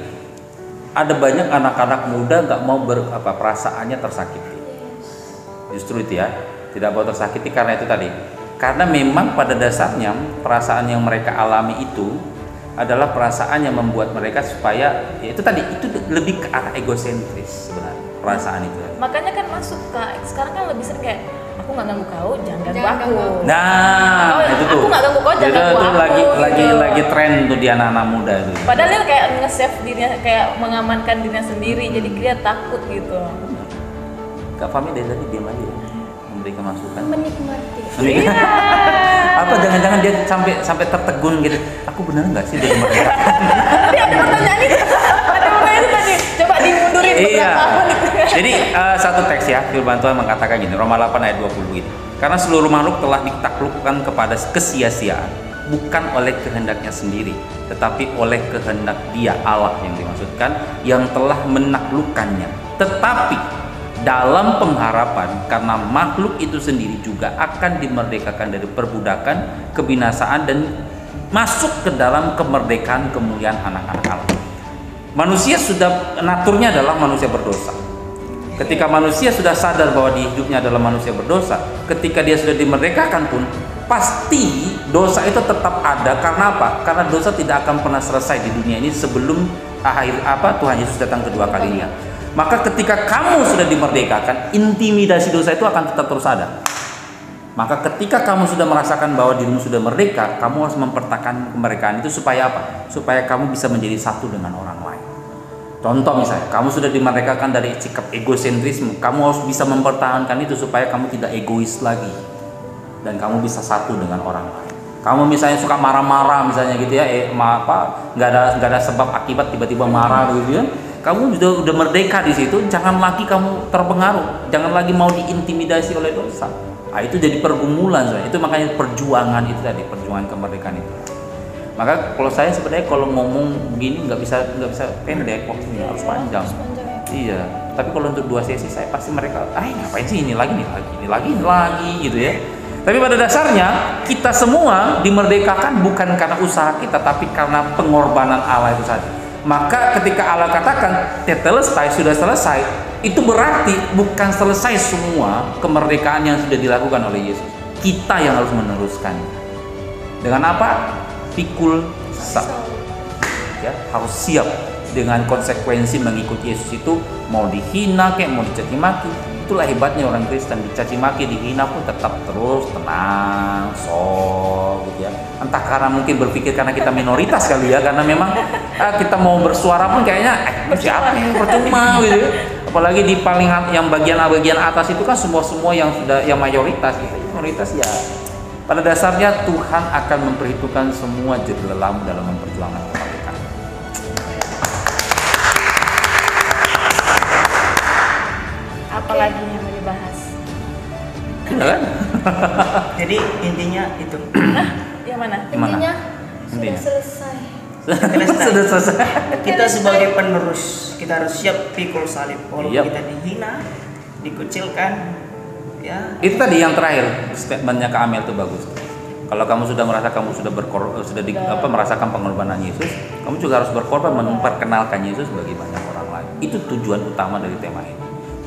ada banyak anak-anak muda nggak mau perasaannya tersakiti. Justru itu ya, tidak mau tersakiti karena itu tadi. Karena memang pada dasarnya perasaan yang mereka alami itu adalah perasaan yang membuat mereka supaya ya itu tadi itu lebih ke arah egosentris sebenarnya perasaan itu. Makanya kan masuk Kak, sekarang kan lebih sering kayak aku nggak ganggu kau, jangan ganggu Jangan aku. ganggu aku. Nah, Oh, itu aku tuh. nggak ganggu kau, jangan Itu ganggu tuh aku, lagi gitu. tren tuh di anak-anak muda itu. Padahal dia kayak nge-save dirinya, kayak mengamankan dirinya sendiri, jadi dia takut gitu. Kak Fami dari tadi diam aja ya, memberikan masukan. Menikmati. Iya. Apa jangan-jangan dia sampai tertegun gitu. Aku benar nggak sih dari mereka? Tadi ada pertanyaan itu, ada pertanyaan itu tadi. Coba dimundurin Iya. beberapa menit. Jadi satu teks ya, firman Tuhan mengatakan gini, Roma 8 ayat 20 gini. Karena seluruh makhluk telah ditaklukkan kepada kesia-siaan, bukan oleh kehendaknya sendiri, tetapi oleh kehendak Dia, Allah yang dimaksudkan, yang telah menaklukkannya. Tetapi dalam pengharapan karena makhluk itu sendiri juga akan dimerdekakan dari perbudakan, kebinasaan, dan masuk ke dalam kemerdekaan kemuliaan anak-anak Allah. Manusia sudah naturnya adalah manusia berdosa. Ketika manusia sudah sadar bahwa di hidupnya adalah manusia berdosa, ketika dia sudah dimerdekakan pun pasti dosa itu tetap ada. Karena apa? Karena dosa tidak akan pernah selesai di dunia ini sebelum Tuhan Yesus datang kedua kalinya. Maka ketika kamu sudah dimerdekakan, intimidasi dosa itu akan tetap terus ada. Maka ketika kamu sudah merasakan bahwa dirimu sudah merdeka, kamu harus mempertahankan kemerdekaan itu supaya apa? Supaya kamu bisa menjadi satu dengan orang lain. Contoh misalnya, kamu sudah dimerdekakan dari sikap egosentrisme, kamu harus bisa mempertahankan itu supaya kamu tidak egois lagi dan kamu bisa satu dengan orang lain. Kamu misalnya suka marah-marah misalnya gitu ya, nggak ada sebab akibat tiba-tiba marah gitu ya. Kamu udah merdeka di situ, jangan lagi kamu terpengaruh, jangan lagi mau diintimidasi oleh dosa. Nah, itu jadi pergumulan sebenarnya. Itu makanya perjuangan itu tadi, perjuangan kemerdekaan itu. Maka kalau saya sebenarnya kalau ngomong begini nggak bisa pendek, waktunya harus panjang. Iya. Tapi kalau untuk 2 sesi saya pasti mereka, ngapain sih ini lagi gitu ya. Tapi pada dasarnya kita semua dimerdekakan bukan karena usaha kita, tapi karena pengorbanan Allah itu saja. Maka ketika Allah katakan tetelestai, sudah selesai, itu berarti bukan selesai semua kemerdekaan yang sudah dilakukan oleh Yesus. Kita yang harus meneruskan. Dengan apa? Pikul sal. Ya, harus siap dengan konsekuensi mengikuti Yesus itu, mau dihina kayak mau dicaci maki. Itulah hebatnya orang Kristen, dicaci maki, dihina pun tetap terus tenang, gitu ya. Entah karena mungkin berpikir karena kita minoritas kali ya, karena memang kita mau bersuara pun kayaknya siapa yang percuma gitu ya. Apalagi di paling yang bagian atas itu kan semua yang sudah yang mayoritas gitu. Minoritas ya. Pada dasarnya Tuhan akan memperhitungkan semua jerih lelamu dalam memperjuangkan kemerdekaan. Apalagi yang mau dibahas? Kan? Jadi intinya itu. Yang mana? Gimana? Intinya Intinya. sudah selesai. Sudah selesai. Kita sebagai penerus, kita harus siap pikul salib. Walaupun Yap. kita dihina, dikucilkan, ya. Itu tadi yang terakhir statementnya Kak Amel itu bagus. Kalau kamu sudah merasa kamu sudah merasakan pengorbanan Yesus, kamu juga harus berkorban memperkenalkan Yesus bagi banyak orang lain. Itu tujuan utama dari tema ini.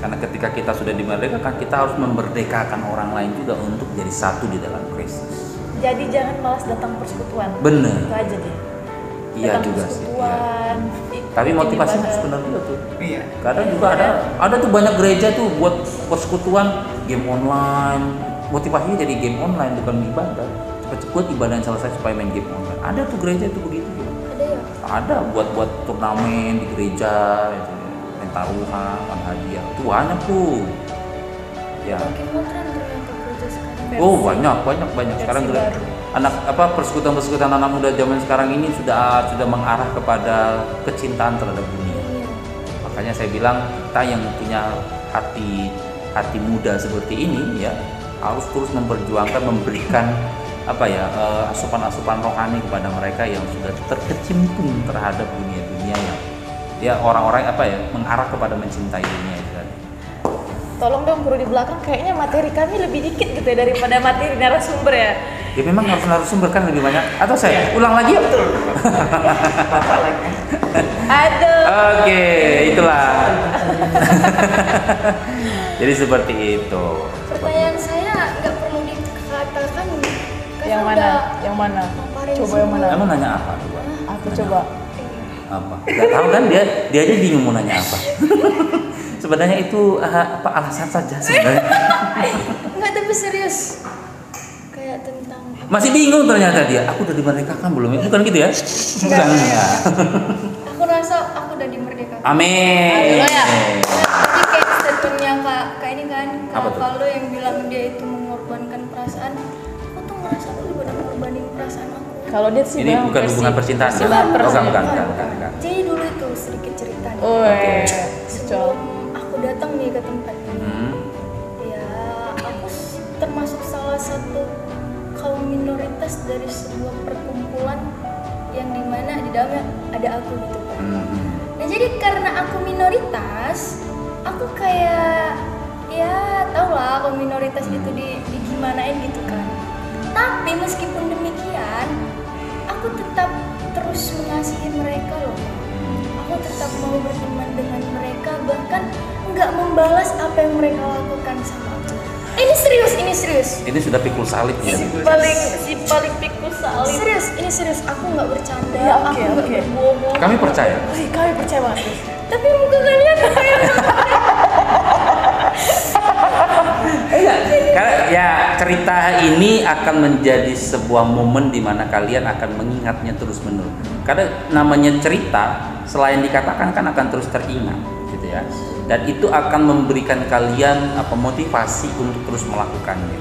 Karena ketika kita sudah dimerdekakan, kita harus memerdekakan orang lain juga untuk jadi satu di dalam Kristus. Jadi jangan malas datang persekutuan. Bener. Itu aja deh. Iya Datang juga sih. Iya. persekutuan. Tapi motivasinya ibadah. harus benar juga tuh. Iya. Kadang juga ada tuh banyak gereja tuh buat persekutuan game online. Motivasinya jadi game online bukan ibadah. Cepet-cepet ibadah yang selesai supaya main game online. Ada tuh gereja tuh begitu. Ada ya? Ada buat turnamen di gereja, gitu. Main taruhan, main hadiah. Itu banyak tuh. Ya. Makin modern ternyata gereja sekarang. Oh banyak. Sekarang Versi baru. persekutuan anak muda zaman sekarang ini sudah mengarah kepada kecintaan terhadap dunia. Iya. Makanya saya bilang kita yang punya hati muda seperti ini ya harus terus memperjuangkan, memberikan asupan-asupan rohani kepada mereka yang sudah terkecimpung terhadap dunia-dunia yang ya orang-orang mengarah kepada mencintai dunia itu tadi. Tolong dong guru di belakang, kayaknya materi kami lebih dikit gitu ya daripada materi narasumber ya. Ya memang harus narasumber kan lebih banyak. Atau saya ulang lagi ya? Betul. Bapak lagi. Aduh. Oke, itulah. Jadi seperti itu. Pertanyaan saya nggak perlu dikatakan. Yang mana? Yang mana? Coba yang mana? Emang nanya apa? Aku coba. Apa? Gak tahu kan dia aja bingung mau nanya apa. Sebenarnya itu alasan saja sebenarnya. Enggak, tapi serius. Kayak tentang Masih bingung ternyata dia. Aku udah dimerdekakan belum? Bukan gitu ya? Bukan. aku rasa aku udah dimerdekakan. Amin. Haleluya. Jadi kayak statementnya Kak ini kan, Apa Kak tuh? Valdo yang bilang dia itu mengorbankan perasaan. Aku tuh ngerasa aku juga udah mengorbanin perasaan aku. Kalau dia sih Ini bilang bukan versi- hubungan percintaan versi ya? baper Oh, sih. bukan. Jadi dulu itu sedikit cerita nih. Woi, Sebelum aku datang nih ke tempat ini, Hmm. ya aku termasuk salah satu kaum minoritas dari sebuah perkumpulan yang dimana di dalamnya ada aku gitu kan. Nah jadi karena aku minoritas, aku kayak ya tau lah kalau minoritas itu di gimanain gitu kan. Tapi meskipun demikian, aku tetap terus mengasihi mereka loh. Aku tetap mau berteman dengan mereka, bahkan nggak membalas apa yang mereka lakukan sama aku. Ini serius. Ini sudah pikul salib ya. si paling pikul salib. Ini serius. Aku nggak bercanda, Ya, aku oke, nggak oke. berbohong. Kami percaya. Wih, kami percaya banget. Gus. Tapi muka kalian kayak Karena ya cerita ini akan menjadi sebuah momen di mana kalian akan mengingatnya terus menerus. Karena namanya cerita selain dikatakan kan akan terus teringat, gitu ya. Dan itu akan memberikan kalian motivasi untuk terus melakukannya.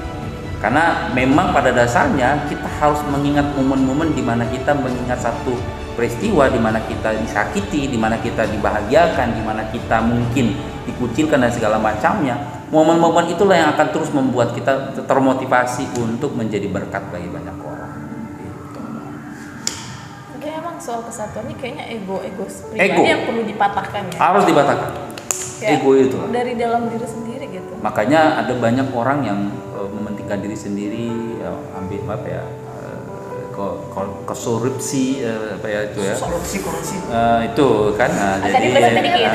Karena memang pada dasarnya kita harus mengingat momen-momen di mana kita mengingat satu peristiwa di mana kita disakiti, di mana kita dibahagiakan, di mana kita mungkin dikucilkan dan segala macamnya. Momen-momen itulah yang akan terus membuat kita termotivasi untuk menjadi berkat bagi banyak orang. Oke, emang soal kesatuan ini kayaknya ego Ego. pribadi yang perlu dipatahkan ya. Harus dibatakan. Kayak Ego itu. dari dalam diri sendiri gitu. Makanya ada banyak orang yang mementingkan diri sendiri, ambil korupsi itu ya. Korupsi. Itu kan Tadi jadi bahasa dikit.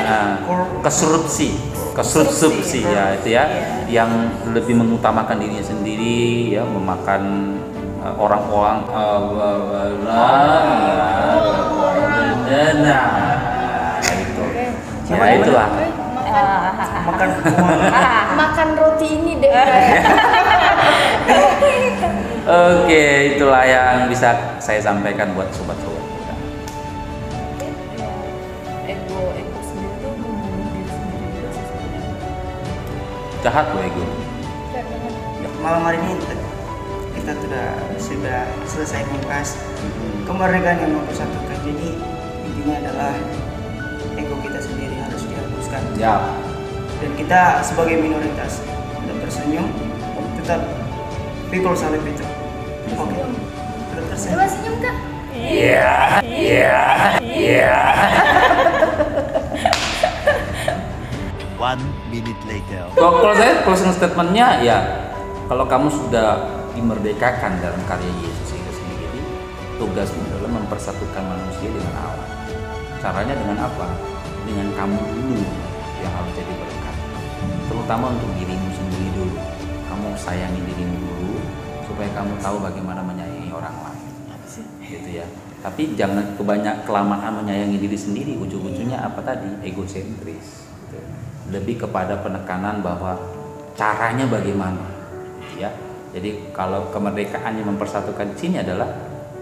kesurupsi ya itu ya, yang lebih mengutamakan dirinya sendiri ya, memakan orang-orang itu ya itulah. makan roti ini deh. Oke, itulah yang bisa saya sampaikan buat sobat-sobat kita. Ego sendiri tuh membunuh diri sendiri juga sih sebenarnya. Jahat loh ego. Malam hari ini kita sudah selesai membahas kemerdekaan yang mempersatukan. Jadi intinya adalah ego kita sendiri harus dihapuskan. Ya. Dan kita sebagai minoritas tetap tersenyum, tetap pikul salib itu. Oke. Tetap tersenyum. Coba senyum Kak. Iya. One minute later. Kalau saya closing statementnya ya, kalau kamu sudah dimerdekakan dalam karya Yesus itu sendiri, tugasmu adalah mempersatukan manusia dengan Allah. Caranya dengan apa? Dengan kamu dulu yang harus jadi berkat, terutama untuk dirimu sendiri dulu. Kamu sayangi dirimu dulu supaya kamu tahu bagaimana menyayangi orang lain, gitu ya. Tapi jangan kelamaan menyayangi diri sendiri, ujung-ujungnya apa tadi? Egosentris, gitu. Lebih kepada penekanan bahwa caranya bagaimana, gitu ya. Jadi kalau kemerdekaan yang mempersatukan di sini adalah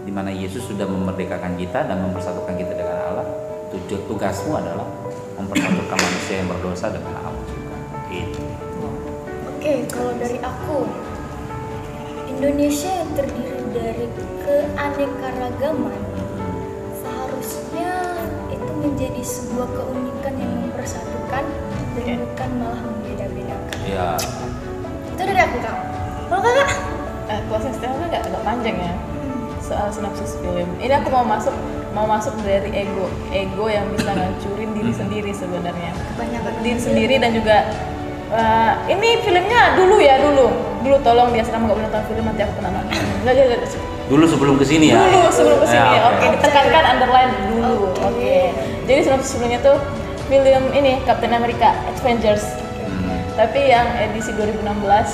di mana Yesus sudah memerdekakan kita dan mempersatukan kita dengan Allah. Tugasmu adalah mempersatukan manusia yang berdosa dengan Allah juga. Itu. Oke, kalau dari aku, Indonesia yang terdiri dari keanekaragaman seharusnya itu menjadi sebuah keunikan yang mempersatukan dan bukan malah membeda-bedakan. Ya. Itu dari aku Kak. Kalau Kakak? closing statement agak panjang ya soal sinopsis film. Ini aku mau masuk dari ego yang bisa ngancurin diri sendiri sebenarnya. Kebanyakan Diri sendiri dan juga ini filmnya dulu tolong biasa kamu nggak boleh nonton film nanti aku pernah nonton. Dulu sebelum kesini ya. Dulu sebelum kesini. Ya, Oke, ditekankan underline dulu. Oke. Jadi sinopsis filmnya tuh film ini Captain America Avengers. Tapi yang edisi 2016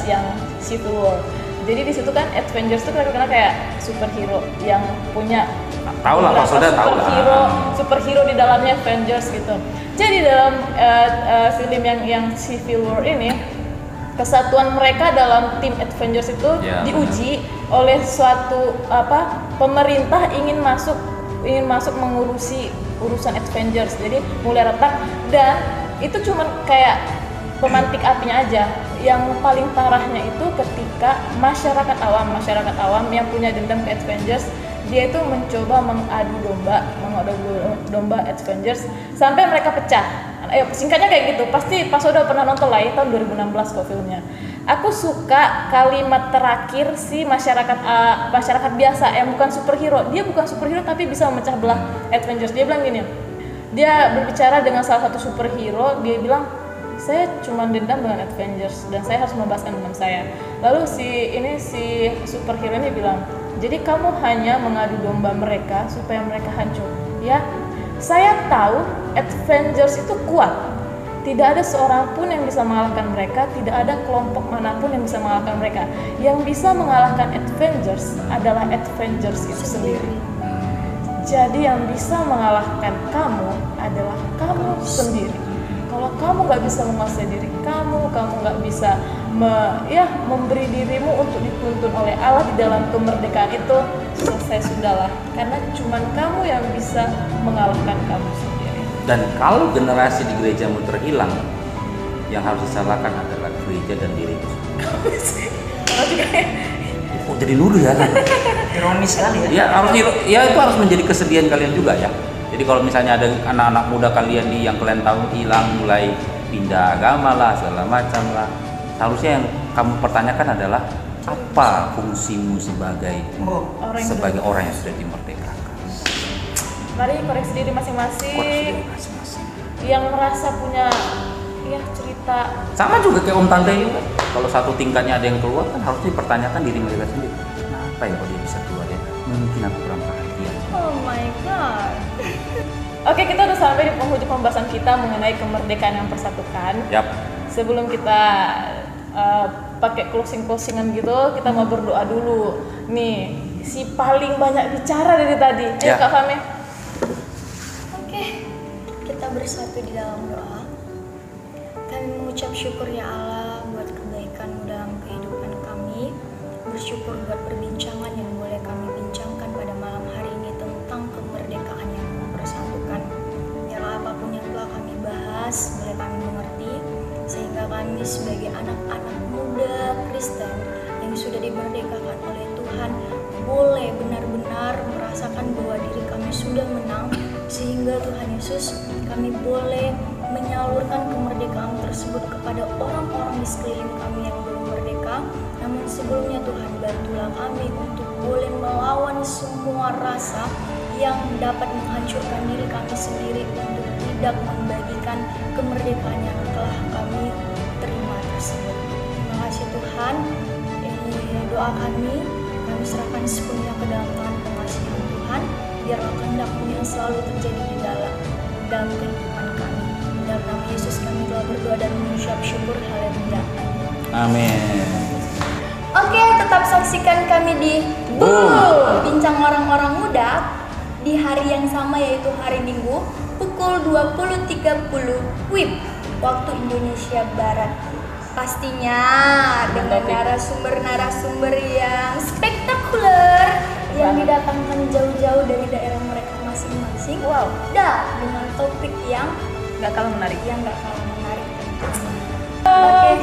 yang Civil War. Jadi di situ kan Avengers tuh terkenal kayak superhero yang punya Tahu lah, Pak Soda tahu lah. Superhero di dalamnya Avengers gitu. Jadi dalam film yang Civil War ini kesatuan mereka dalam tim Avengers itu diuji oleh suatu pemerintah ingin masuk mengurusi urusan Avengers. Jadi mulai retak dan itu cuman kayak pemantik apinya aja. Yang paling parahnya itu ketika masyarakat awam yang punya dendam ke Avengers, dia itu mencoba mengadu domba Avengers sampai mereka pecah. Singkatnya kayak gitu. Pasti Pak Soda pernah nonton lah ya, tahun 2016 kok filmnya. Aku suka kalimat terakhir si masyarakat biasa yang bukan superhero. Dia bukan superhero tapi bisa memecah belah Avengers. Dia bilang gini. Dia berbicara dengan salah satu superhero, dia bilang, "Saya cuma dendam dengan Avengers dan saya harus membebaskan dendam saya." Lalu si superhero ini bilang, "Jadi kamu hanya mengadu domba mereka supaya mereka hancur, ya? Saya tahu Avengers itu kuat. Tidak ada seorang pun yang bisa mengalahkan mereka, tidak ada kelompok manapun yang bisa mengalahkan mereka. Yang bisa mengalahkan Avengers adalah Avengers itu sendiri. Jadi yang bisa mengalahkan kamu adalah kamu sendiri. Kalau kamu nggak bisa menguasai diri kamu nggak bisa memberi dirimu untuk dituntun oleh Allah di dalam kemerdekaan itu, selesai sudahlah. Karena cuman kamu yang bisa mengalahkan kamu sendiri." Dan kalau generasi di gerejamu terhilang, yang harus disalahkan adalah gereja dan dirimu. Oh, jadi nuduh ya? Ironis sekali ya. Ya harus itu harus menjadi kesedihan kalian juga ya. Jadi kalau misalnya ada anak-anak muda kalian nih yang kalian tahu hilang, mulai pindah agama lah, segala macam lah, harusnya yang kamu pertanyakan adalah apa fungsimu sebagai orang yang sudah dimerdekakan. Mari koreksi diri masing-masing. Yang merasa punya cerita Sama juga kayak om tante juga. Kalau satu tingkatnya ada yang keluar kan harus dipertanyakan diri mereka sendiri. Kenapa ya kok dia bisa keluar ya? Mungkin aku kurang perhatian. Oh my god. Oke, kita udah sampai di penghujung pembahasan kita mengenai kemerdekaan yang persatukan. Yap. Sebelum kita pakai closingan gitu, kita mau berdoa dulu. Nih, si paling banyak bicara dari tadi. Ayo Kak Fame. Oke, kita bersatu di dalam doa. Kami mengucap syukur ya Allah buat kebaikan-Mu dalam kehidupan kami. Bersyukur buat perbincangan yang boleh kami bincangkan pada malam hari ini tentang kemerdekaan yang mempersatukan. Biarlah apapun yang telah kami bahas boleh kami mengerti, sehingga kami sebagai anak-anak muda Kristen yang sudah dimerdekakan oleh Tuhan boleh benar-benar merasakan bahwa diri kami sudah menang, sehingga Tuhan Yesus kami boleh menyalurkan kemerdekaan tersebut kepada orang-orang di sekeliling kami yang belum merdeka. Namun sebelumnya Tuhan, bantulah kami untuk boleh melawan semua rasa yang dapat menghancurkan diri kami sendiri untuk tidak membagikan kemerdekaan yang telah kami terima tersebut. Terima kasih Tuhan. Ini doa kami serahkan sepenuhnya ke dalam tangan pengasihan Tuhan. Biarlah kehendak-Mu yang selalu terjadi di dalam kehidupan kami. Dalam nama Yesus kami telah berdoa dan mengucap syukur. Haleluya. Amin. Oke, tetap saksikan kami di Bincang Orang-Orang Muda di hari yang sama, yaitu hari Minggu pukul 20.30 WIB waktu Indonesia Barat. Pastinya dengan narasumber-narasumber yang spektakuler yang didatangkan jauh-jauh dari daerah mereka masing-masing. Wow. Dan dengan topik yang nggak kalah menarik. Oke.